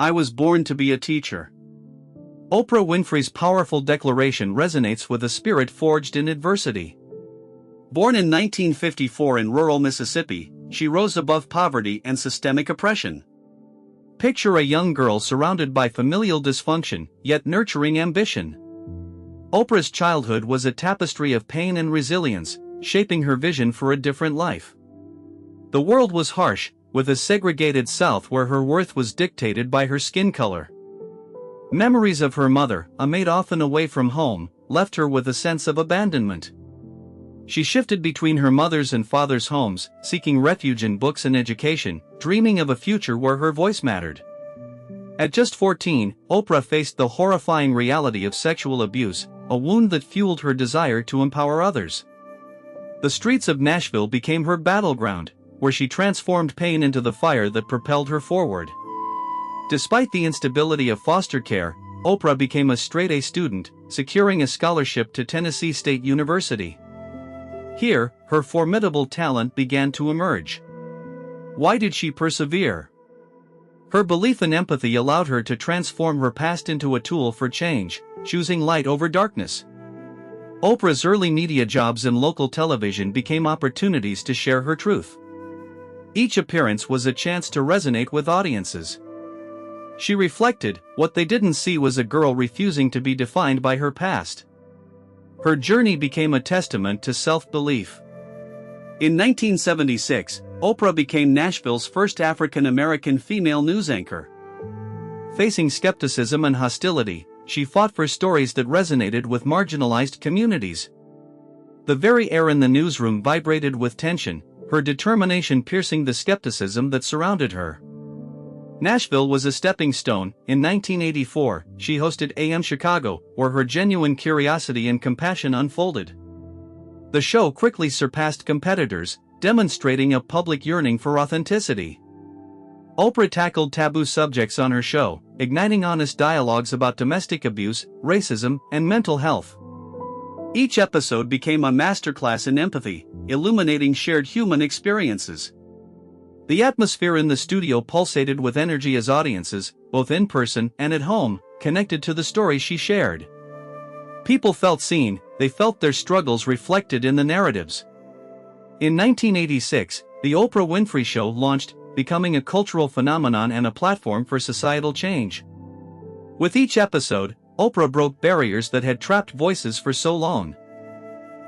I was born to be a teacher. Oprah Winfrey's powerful declaration resonates with a spirit forged in adversity. Born in 1954 in rural Mississippi, she rose above poverty and systemic oppression. Picture a young girl surrounded by familial dysfunction, yet nurturing ambition. Oprah's childhood was a tapestry of pain and resilience, shaping her vision for a different life. The world was harsh, with a segregated South where her worth was dictated by her skin color. Memories of her mother, a maid often away from home, left her with a sense of abandonment. She shifted between her mother's and father's homes, seeking refuge in books and education, dreaming of a future where her voice mattered. At just 14, Oprah faced the horrifying reality of sexual abuse, a wound that fueled her desire to empower others. The streets of Nashville became her battleground, where she transformed pain into the fire that propelled her forward. Despite the instability of foster care, Oprah became a straight-A student, securing a scholarship to Tennessee State University. Here, her formidable talent began to emerge. Why did she persevere? Her belief in empathy allowed her to transform her past into a tool for change, choosing light over darkness. Oprah's early media jobs in local television became opportunities to share her truth. Each appearance was a chance to resonate with audiences. She reflected, what they didn't see was a girl refusing to be defined by her past. Her journey became a testament to self-belief. In 1976, Oprah became Nashville's first African-American female news anchor. Facing skepticism and hostility, she fought for stories that resonated with marginalized communities. The very air in the newsroom vibrated with tension, her determination piercing the skepticism that surrounded her. Nashville was a stepping stone. In 1984, she hosted AM Chicago, where her genuine curiosity and compassion unfolded. The show quickly surpassed competitors, demonstrating a public yearning for authenticity. Oprah tackled taboo subjects on her show, igniting honest dialogues about domestic abuse, racism, and mental health. Each episode became a masterclass in empathy, illuminating shared human experiences. The atmosphere in the studio pulsated with energy as audiences, both in person and at home, connected to the stories she shared. People felt seen, they felt their struggles reflected in the narratives. In 1986, The Oprah Winfrey Show launched, becoming a cultural phenomenon and a platform for societal change. With each episode, Oprah broke barriers that had trapped voices for so long.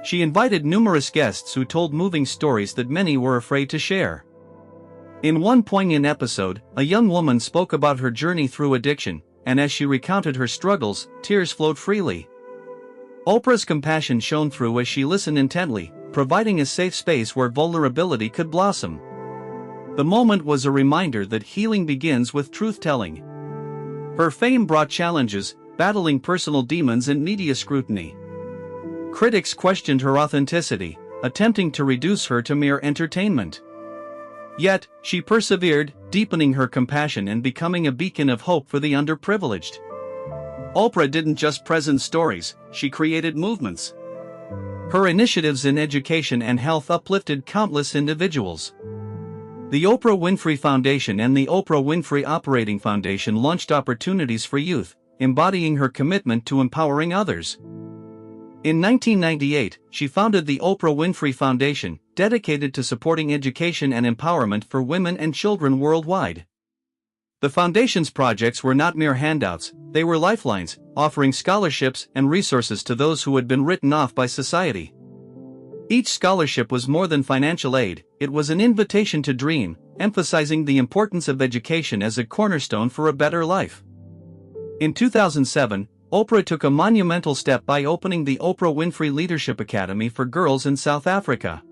She invited numerous guests who told moving stories that many were afraid to share. In one poignant episode, a young woman spoke about her journey through addiction, and as she recounted her struggles, tears flowed freely. Oprah's compassion shone through as she listened intently, providing a safe space where vulnerability could blossom. The moment was a reminder that healing begins with truth-telling. Her fame brought challenges, battling personal demons and media scrutiny. Critics questioned her authenticity, attempting to reduce her to mere entertainment. Yet, she persevered, deepening her compassion and becoming a beacon of hope for the underprivileged. Oprah didn't just present stories, she created movements. Her initiatives in education and health uplifted countless individuals. The Oprah Winfrey Foundation and the Oprah Winfrey Operating Foundation launched opportunities for youth, embodying her commitment to empowering others. In 1998, she founded the Oprah Winfrey Foundation, dedicated to supporting education and empowerment for women and children worldwide. The foundation's projects were not mere handouts, they were lifelines, offering scholarships and resources to those who had been written off by society. Each scholarship was more than financial aid, it was an invitation to dream, emphasizing the importance of education as a cornerstone for a better life. In 2007, Oprah took a monumental step by opening the Oprah Winfrey Leadership Academy for girls in South Africa.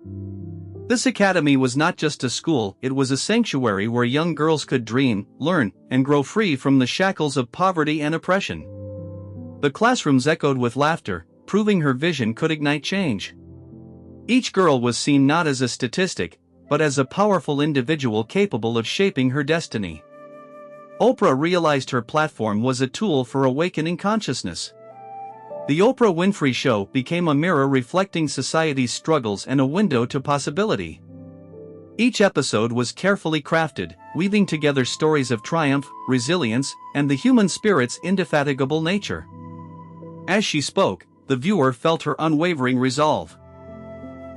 This academy was not just a school, it was a sanctuary where young girls could dream, learn, and grow free from the shackles of poverty and oppression. The classrooms echoed with laughter, proving her vision could ignite change. Each girl was seen not as a statistic, but as a powerful individual capable of shaping her destiny. Oprah realized her platform was a tool for awakening consciousness. The Oprah Winfrey Show became a mirror reflecting society's struggles and a window to possibility. Each episode was carefully crafted, weaving together stories of triumph, resilience, and the human spirit's indefatigable nature. As she spoke, the viewer felt her unwavering resolve.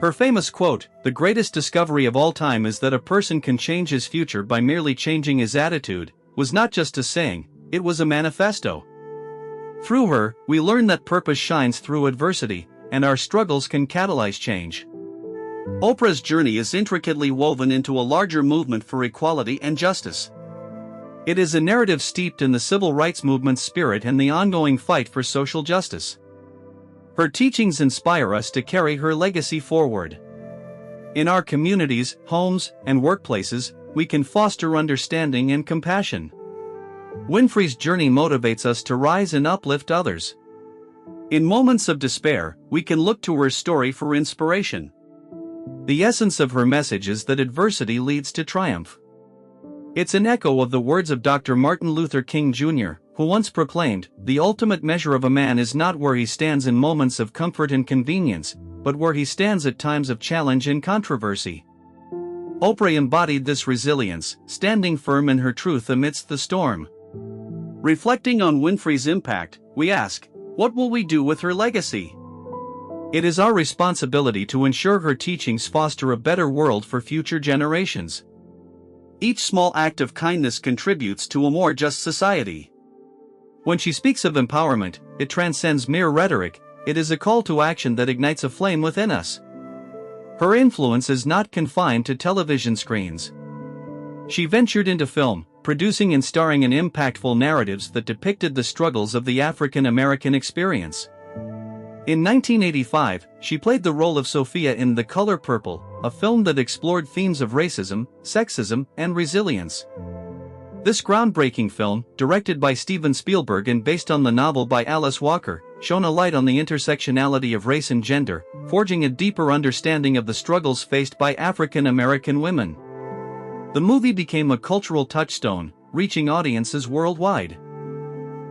Her famous quote, "The greatest discovery of all time is that a person can change his future by merely changing his attitude," was not just a saying, it was a manifesto. Through her, we learn that purpose shines through adversity, and our struggles can catalyze change. Oprah's journey is intricately woven into a larger movement for equality and justice. It is a narrative steeped in the civil rights movement's spirit and the ongoing fight for social justice. Her teachings inspire us to carry her legacy forward. In our communities, homes, and workplaces, we can foster understanding and compassion. Winfrey's journey motivates us to rise and uplift others. In moments of despair, we can look to her story for inspiration. The essence of her message is that adversity leads to triumph. It's an echo of the words of Dr. Martin Luther King Jr., who once proclaimed, "The ultimate measure of a man is not where he stands in moments of comfort and convenience, but where he stands at times of challenge and controversy." Oprah embodied this resilience, standing firm in her truth amidst the storm. Reflecting on Winfrey's impact, we ask, what will we do with her legacy? It is our responsibility to ensure her teachings foster a better world for future generations. Each small act of kindness contributes to a more just society. When she speaks of empowerment, it transcends mere rhetoric, it is a call to action that ignites a flame within us. Her influence is not confined to television screens. She ventured into film, producing and starring in impactful narratives that depicted the struggles of the African American experience. In 1985, she played the role of Sophia in The Color Purple, a film that explored themes of racism, sexism, and resilience. This groundbreaking film, directed by Steven Spielberg and based on the novel by Alice Walker, shone a light on the intersectionality of race and gender, forging a deeper understanding of the struggles faced by African American women. The movie became a cultural touchstone, reaching audiences worldwide.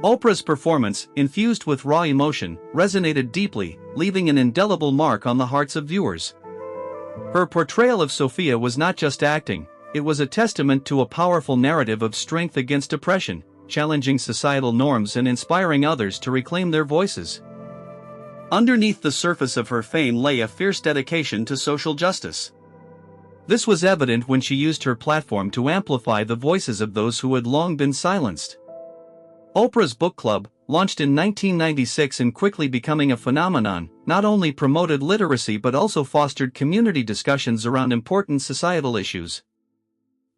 Oprah's performance, infused with raw emotion, resonated deeply, leaving an indelible mark on the hearts of viewers. Her portrayal of Sophia was not just acting, it was a testament to a powerful narrative of strength against oppression, challenging societal norms and inspiring others to reclaim their voices. Underneath the surface of her fame lay a fierce dedication to social justice. This was evident when she used her platform to amplify the voices of those who had long been silenced. Oprah's book club, launched in 1996 and quickly becoming a phenomenon, not only promoted literacy but also fostered community discussions around important societal issues.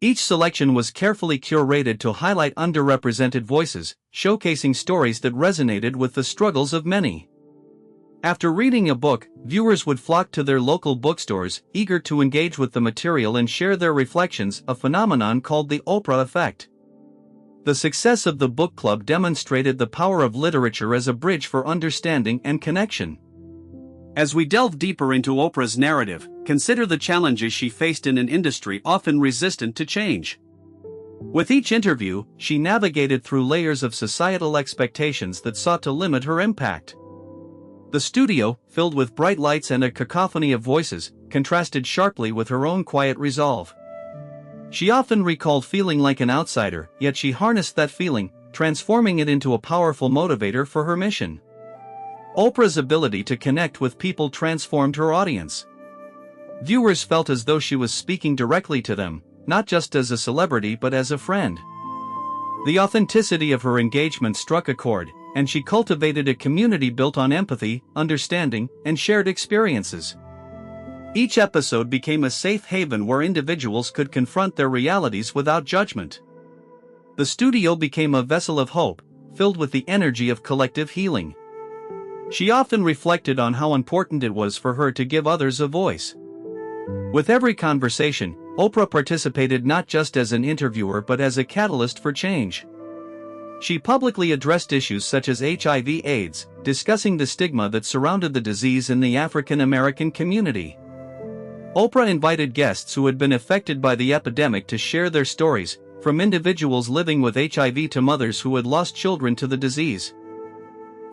Each selection was carefully curated to highlight underrepresented voices, showcasing stories that resonated with the struggles of many. After reading a book, viewers would flock to their local bookstores, eager to engage with the material and share their reflections, a phenomenon called the Oprah effect. The success of the book club demonstrated the power of literature as a bridge for understanding and connection. As we delve deeper into Oprah's narrative, consider the challenges she faced in an industry often resistant to change. With each interview, she navigated through layers of societal expectations that sought to limit her impact. The studio, filled with bright lights and a cacophony of voices, contrasted sharply with her own quiet resolve. She often recalled feeling like an outsider, yet she harnessed that feeling, transforming it into a powerful motivator for her mission. Oprah's ability to connect with people transformed her audience. Viewers felt as though she was speaking directly to them, not just as a celebrity but as a friend. The authenticity of her engagement struck a chord, and she cultivated a community built on empathy, understanding, and shared experiences. Each episode became a safe haven where individuals could confront their realities without judgment. The studio became a vessel of hope, filled with the energy of collective healing. She often reflected on how important it was for her to give others a voice. With every conversation, Oprah participated not just as an interviewer but as a catalyst for change. She publicly addressed issues such as HIV/AIDS, discussing the stigma that surrounded the disease in the African American community. Oprah invited guests who had been affected by the epidemic to share their stories, from individuals living with HIV to mothers who had lost children to the disease.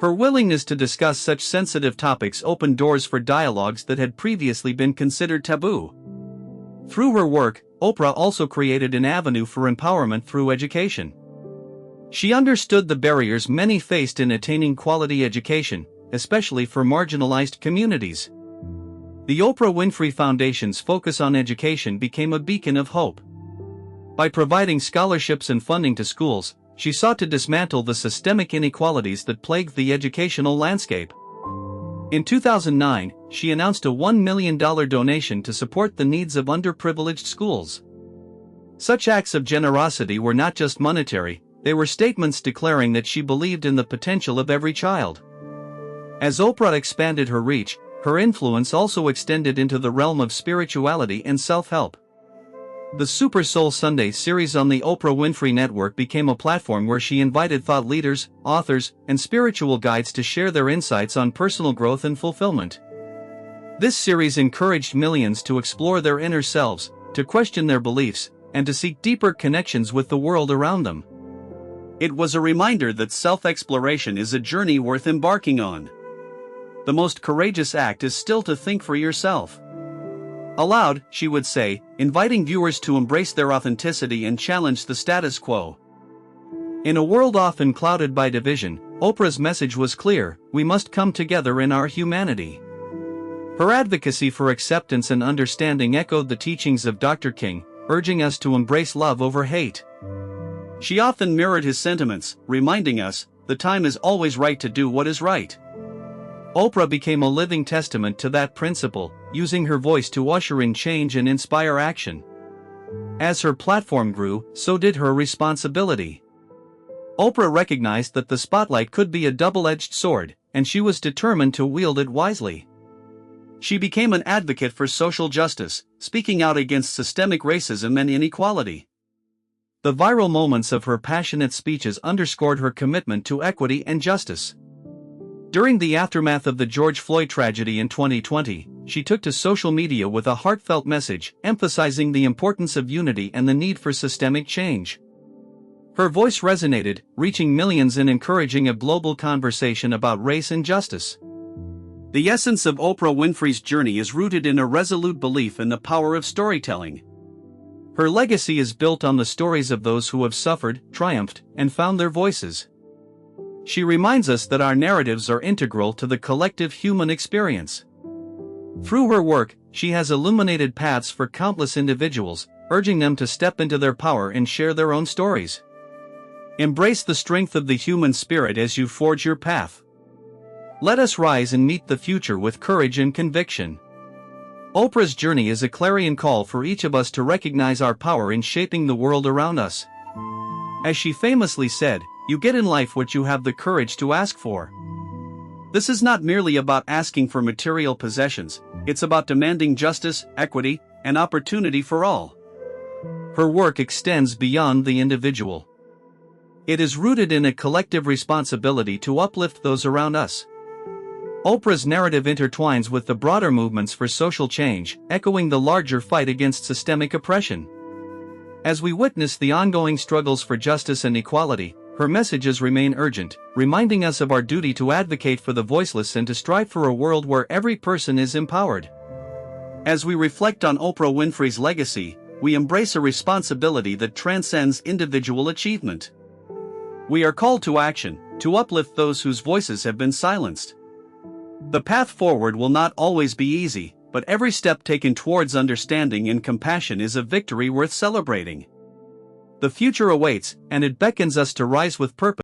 Her willingness to discuss such sensitive topics opened doors for dialogues that had previously been considered taboo. Through her work, Oprah also created an avenue for empowerment through education. She understood the barriers many faced in attaining quality education, especially for marginalized communities. The Oprah Winfrey Foundation's focus on education became a beacon of hope. By providing scholarships and funding to schools, she sought to dismantle the systemic inequalities that plagued the educational landscape. In 2009, she announced a $1 million donation to support the needs of underprivileged schools. Such acts of generosity were not just monetary, they were statements declaring that she believed in the potential of every child. As Oprah expanded her reach, her influence also extended into the realm of spirituality and self-help. The Super Soul Sunday series on the Oprah Winfrey Network became a platform where she invited thought leaders, authors, and spiritual guides to share their insights on personal growth and fulfillment. This series encouraged millions to explore their inner selves, to question their beliefs, and to seek deeper connections with the world around them. It was a reminder that self-exploration is a journey worth embarking on. The most courageous act is still to think for yourself. Aloud, she would say, inviting viewers to embrace their authenticity and challenge the status quo. In a world often clouded by division, Oprah's message was clear: we must come together in our humanity. Her advocacy for acceptance and understanding echoed the teachings of Dr. King, urging us to embrace love over hate. She often mirrored his sentiments, reminding us, the time is always right to do what is right. Oprah became a living testament to that principle, using her voice to usher in change and inspire action. As her platform grew, so did her responsibility. Oprah recognized that the spotlight could be a double-edged sword, and she was determined to wield it wisely. She became an advocate for social justice, speaking out against systemic racism and inequality. The viral moments of her passionate speeches underscored her commitment to equity and justice. During the aftermath of the George Floyd tragedy in 2020, she took to social media with a heartfelt message, emphasizing the importance of unity and the need for systemic change. Her voice resonated, reaching millions and encouraging a global conversation about race and justice. The essence of Oprah Winfrey's journey is rooted in a resolute belief in the power of storytelling. Her legacy is built on the stories of those who have suffered, triumphed, and found their voices. She reminds us that our narratives are integral to the collective human experience. Through her work, she has illuminated paths for countless individuals, urging them to step into their power and share their own stories. Embrace the strength of the human spirit as you forge your path. Let us rise and meet the future with courage and conviction. Oprah's journey is a clarion call for each of us to recognize our power in shaping the world around us. As she famously said, "You get in life what you have the courage to ask for." This is not merely about asking for material possessions, it's about demanding justice, equity, and opportunity for all. Her work extends beyond the individual. It is rooted in a collective responsibility to uplift those around us. Oprah's narrative intertwines with the broader movements for social change, echoing the larger fight against systemic oppression. As we witness the ongoing struggles for justice and equality, her messages remain urgent, reminding us of our duty to advocate for the voiceless and to strive for a world where every person is empowered. As we reflect on Oprah Winfrey's legacy, we embrace a responsibility that transcends individual achievement. We are called to action, to uplift those whose voices have been silenced. The path forward will not always be easy, but every step taken towards understanding and compassion is a victory worth celebrating. The future awaits, and it beckons us to rise with purpose.